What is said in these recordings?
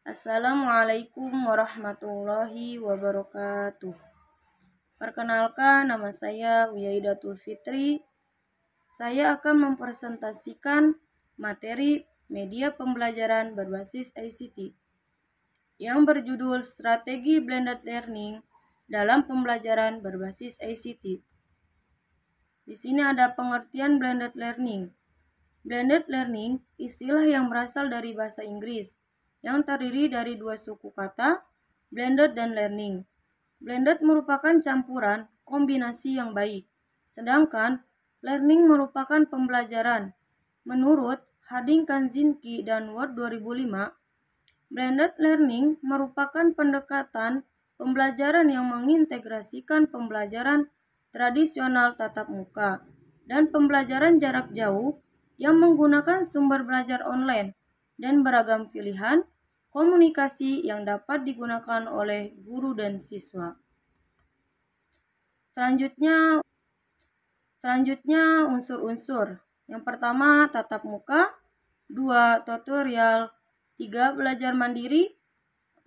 Assalamualaikum warahmatullahi wabarakatuh. Perkenalkan, nama saya Wiyaidatul Fitri. Saya akan mempresentasikan materi media pembelajaran berbasis ICT yang berjudul Strategi Blended Learning dalam pembelajaran berbasis ICT. Di sini ada pengertian blended learning. Blended learning istilah yang berasal dari bahasa Inggris yang terdiri dari dua suku kata, blended dan learning. Blended merupakan campuran kombinasi yang baik, sedangkan learning merupakan pembelajaran. Menurut Harding Kanzinski dan Ward 2005, blended learning merupakan pendekatan pembelajaran yang mengintegrasikan pembelajaran tradisional tatap muka dan pembelajaran jarak jauh yang menggunakan sumber belajar online dan beragam pilihan komunikasi yang dapat digunakan oleh guru dan siswa. Selanjutnya unsur-unsur. Yang pertama tatap muka, 2 tutorial, 3 belajar mandiri,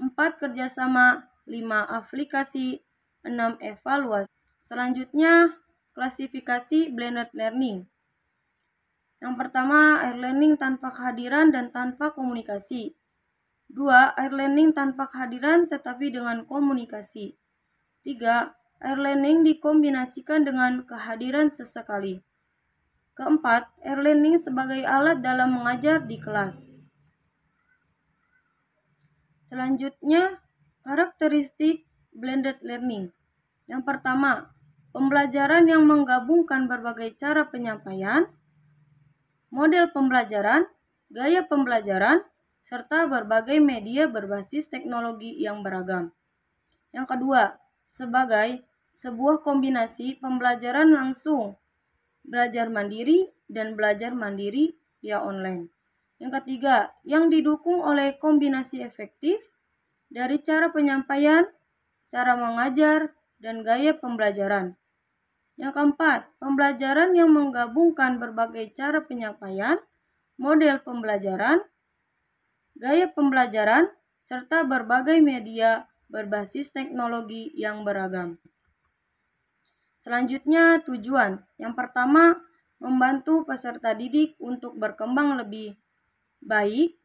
4 kerjasama, 5 aplikasi, 6 evaluasi. Selanjutnya klasifikasi blended learning. Yang pertama, air learning tanpa kehadiran dan tanpa komunikasi. 2. Air learning tanpa kehadiran tetapi dengan komunikasi. 3. Air learning dikombinasikan dengan kehadiran sesekali. Keempat, air learning sebagai alat dalam mengajar di kelas. Selanjutnya, karakteristik blended learning. Yang pertama, pembelajaran yang menggabungkan berbagai cara penyampaian, model pembelajaran, gaya pembelajaran, serta berbagai media berbasis teknologi yang beragam. Yang kedua, sebagai sebuah kombinasi pembelajaran langsung, belajar mandiri, dan belajar mandiri via online. Yang ketiga, yang didukung oleh kombinasi efektif dari cara penyampaian, cara mengajar, dan gaya pembelajaran. Yang keempat, pembelajaran yang menggabungkan berbagai cara penyampaian, model pembelajaran, gaya pembelajaran, serta berbagai media berbasis teknologi yang beragam. Selanjutnya, tujuan. Yang pertama, membantu peserta didik untuk berkembang lebih baik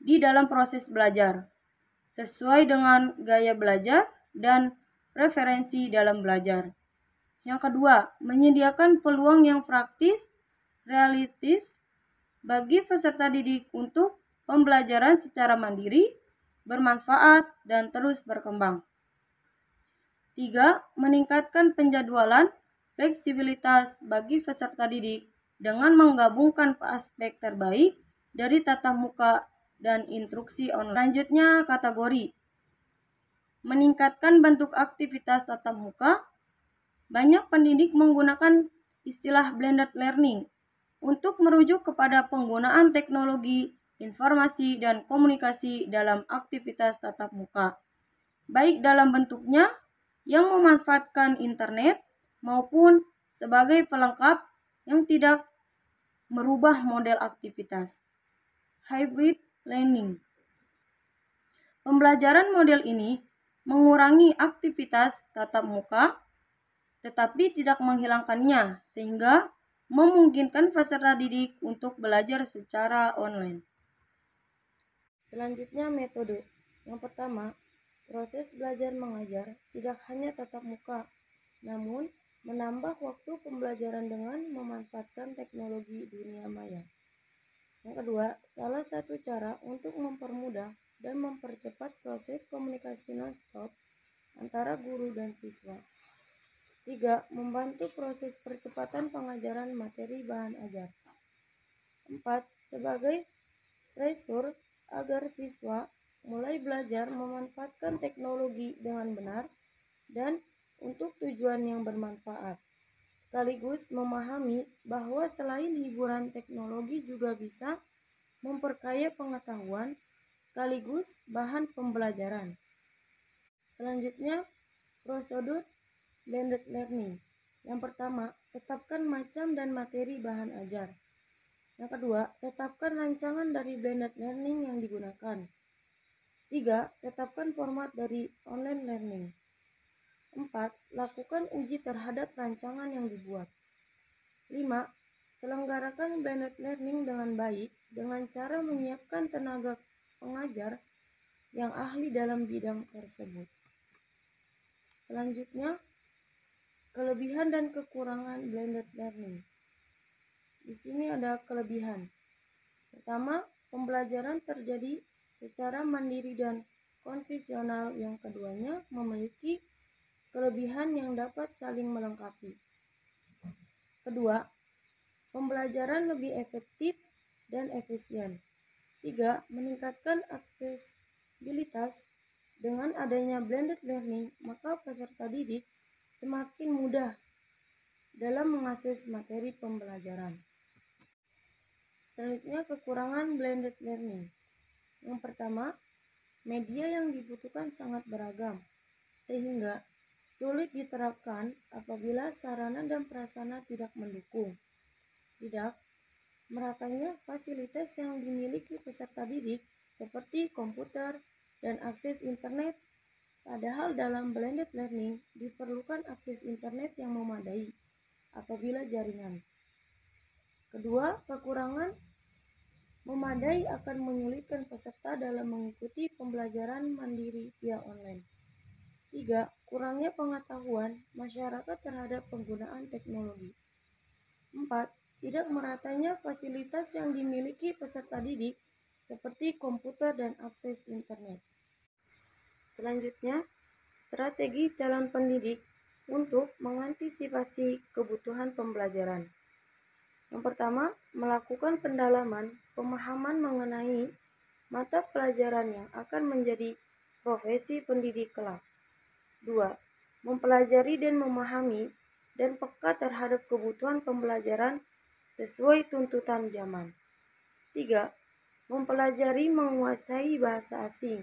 di dalam proses belajar, sesuai dengan gaya belajar dan preferensi dalam belajar. Yang kedua, menyediakan peluang yang praktis, realistis bagi peserta didik untuk pembelajaran secara mandiri, bermanfaat, dan terus berkembang. 3. Meningkatkan penjadwalan fleksibilitas bagi peserta didik dengan menggabungkan aspek terbaik dari tatap muka dan instruksi online. Selanjutnya, kategori. Meningkatkan bentuk aktivitas tatap muka. Banyak pendidik menggunakan istilah blended learning untuk merujuk kepada penggunaan teknologi, informasi, dan komunikasi dalam aktivitas tatap muka, baik dalam bentuknya yang memanfaatkan internet maupun sebagai pelengkap yang tidak merubah model aktivitas. Hybrid learning. Pembelajaran model ini mengurangi aktivitas tatap muka tetapi tidak menghilangkannya, sehingga memungkinkan peserta didik untuk belajar secara online. Selanjutnya, metode. Yang pertama, proses belajar mengajar tidak hanya tatap muka, namun menambah waktu pembelajaran dengan memanfaatkan teknologi dunia maya. Yang kedua, salah satu cara untuk mempermudah dan mempercepat proses komunikasi non-stop antara guru dan siswa. 3. Membantu proses percepatan pengajaran materi bahan ajar. 4. Sebagai pressure agar siswa mulai belajar memanfaatkan teknologi dengan benar dan untuk tujuan yang bermanfaat, sekaligus memahami bahwa selain hiburan, teknologi juga bisa memperkaya pengetahuan sekaligus bahan pembelajaran. Selanjutnya, prosedur blended learning. Yang pertama, tetapkan macam dan materi bahan ajar. Yang kedua, tetapkan rancangan dari blended learning yang digunakan. 3. Tetapkan format dari online learning. 4. Lakukan uji terhadap rancangan yang dibuat. 5. Selenggarakan blended learning dengan baik dengan cara menyiapkan tenaga pengajar yang ahli dalam bidang tersebut. Selanjutnya, kelebihan dan kekurangan blended learning. Di sini ada kelebihan. Pertama, pembelajaran terjadi secara mandiri dan konvensional. Yang keduanya memiliki kelebihan yang dapat saling melengkapi. Kedua, pembelajaran lebih efektif dan efisien. 3. Meningkatkan aksesibilitas. Dengan adanya blended learning, maka peserta didik semakin mudah dalam mengakses materi pembelajaran. Selanjutnya, kekurangan blended learning. Yang pertama, media yang dibutuhkan sangat beragam, sehingga sulit diterapkan apabila sarana dan prasarana tidak mendukung. Tidak meratanya fasilitas yang dimiliki peserta didik seperti komputer dan akses internet, padahal dalam blended learning diperlukan akses internet yang memadai apabila jaringan. Kedua, kekurangan memadai akan menyulitkan peserta dalam mengikuti pembelajaran mandiri via online. 3. Kurangnya pengetahuan masyarakat terhadap penggunaan teknologi. 4. Tidak meratanya fasilitas yang dimiliki peserta didik seperti komputer dan akses internet. Selanjutnya, strategi calon pendidik untuk mengantisipasi kebutuhan pembelajaran. Yang pertama, melakukan pendalaman pemahaman mengenai mata pelajaran yang akan menjadi profesi pendidik kelak. 2. Mempelajari dan memahami dan peka terhadap kebutuhan pembelajaran sesuai tuntutan zaman. 3. Mempelajari menguasai bahasa asing,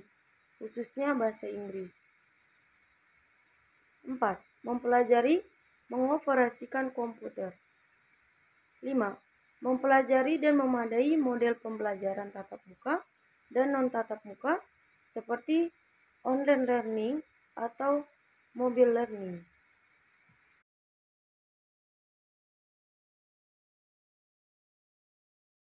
khususnya bahasa Inggris. 4. Mempelajari mengoperasikan komputer. 5. Mempelajari dan memadai model pembelajaran tatap muka dan non-tatap muka seperti online learning atau mobile learning.